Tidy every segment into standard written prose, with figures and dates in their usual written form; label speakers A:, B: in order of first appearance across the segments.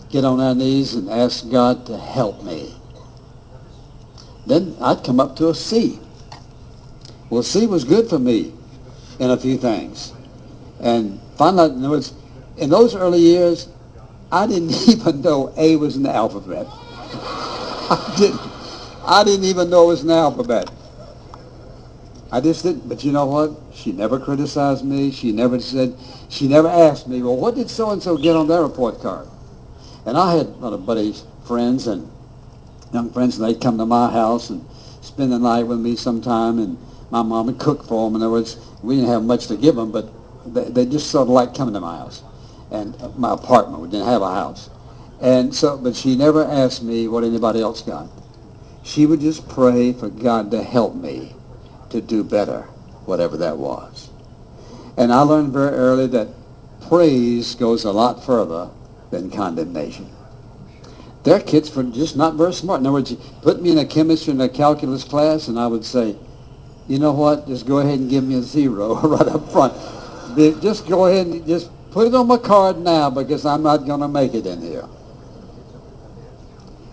A: get on our knees and ask God to help me. Then I'd come up to a C. Well, C was good for me in a few things. And finally, in other words, in those early years, I didn't even know A was in the alphabet. I didn't even know it was in the alphabet. I just didn't. But you know what? She never criticized me. She never asked me, well, what did so-and-so get on their report card? And I had a lot of buddies, friends, and young friends, and they'd come to my house and spend the night with me sometime, and my mom would cook for them. In other words, we didn't have much to give them, but they just sort of liked coming to my house and my apartment. We didn't have a house. And so, but she never asked me what anybody else got. She would just pray for God to help me to do better, whatever that was. And I learned very early that praise goes a lot further than condemnation. There are kids who are just not very smart. In other words, you put me in a chemistry and a calculus class, and I would say, you know what, just go ahead and give me a 0 right up front. Just go ahead and just put it on my card now, because I'm not going to make it in here.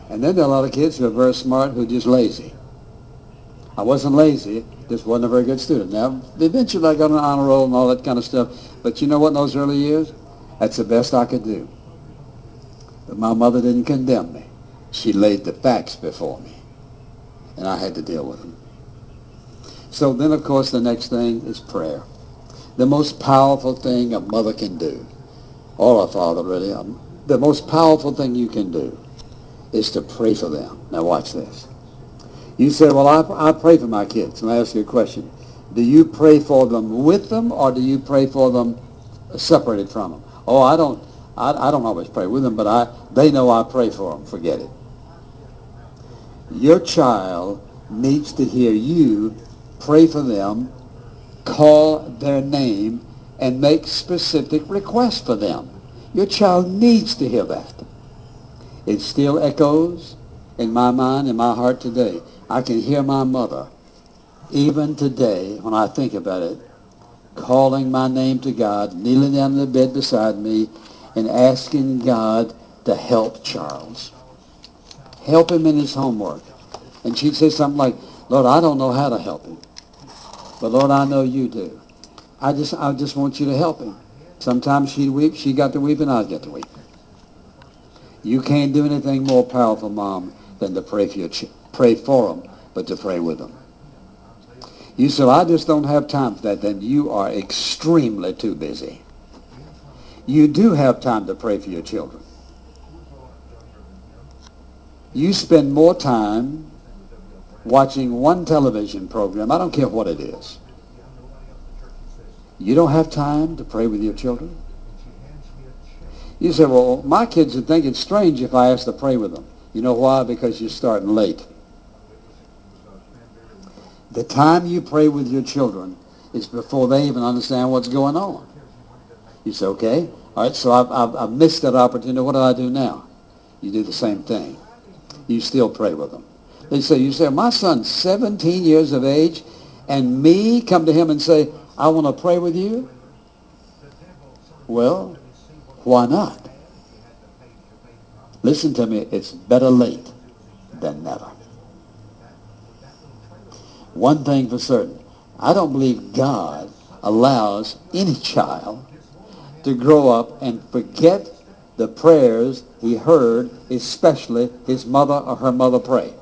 A: And then there are a lot of kids who are very smart who are just lazy. I wasn't lazy, just wasn't a very good student. Now, eventually I got an honor roll and all that kind of stuff. But you know what, in those early years, that's the best I could do. But my mother didn't condemn me. She laid the facts before me, and I had to deal with them. So then, of course, the next thing is prayer. The most powerful thing a mother can do, or a father really, the most powerful thing you can do is to pray for them. Now watch this. You say, well, I pray for my kids. And I ask you a question. Do you pray for them with them, or do you pray for them separated from them? Oh, I don't always pray with them, but they know I pray for them. Forget it. Your child needs to hear you pray for them, call their name, and make specific requests for them. Your child needs to hear that. It still echoes in my mind, in my heart today. I can hear my mother, even today, when I think about it, calling my name to God, kneeling down in the bed beside me, and asking God to help Charles. Help him in his homework. And she'd say something like, Lord, I don't know how to help him, but Lord, I know you do. I just want you to help him. Sometimes she'd weep, she got to weep, and I'd get to weep. You can't do anything more powerful, Mom, than to pray for them, but to pray with them. You say, I just don't have time for that. Then you are extremely too busy. You do have time to pray for your children. You spend more time watching one television program, I don't care what it is. You don't have time to pray with your children? You say, well, my kids would think it's strange if I asked to pray with them. You know why? Because you're starting late. The time you pray with your children is before they even understand what's going on. You say, okay, all right, so I've missed that opportunity. What do I do now? You do the same thing. You still pray with them. You say, my son's 17 years of age, and me come to him and say, I want to pray with you? Well, why not? Listen to me, it's better late than never. One thing for certain, I don't believe God allows any child to grow up and forget the prayers he heard, especially his mother or her mother pray.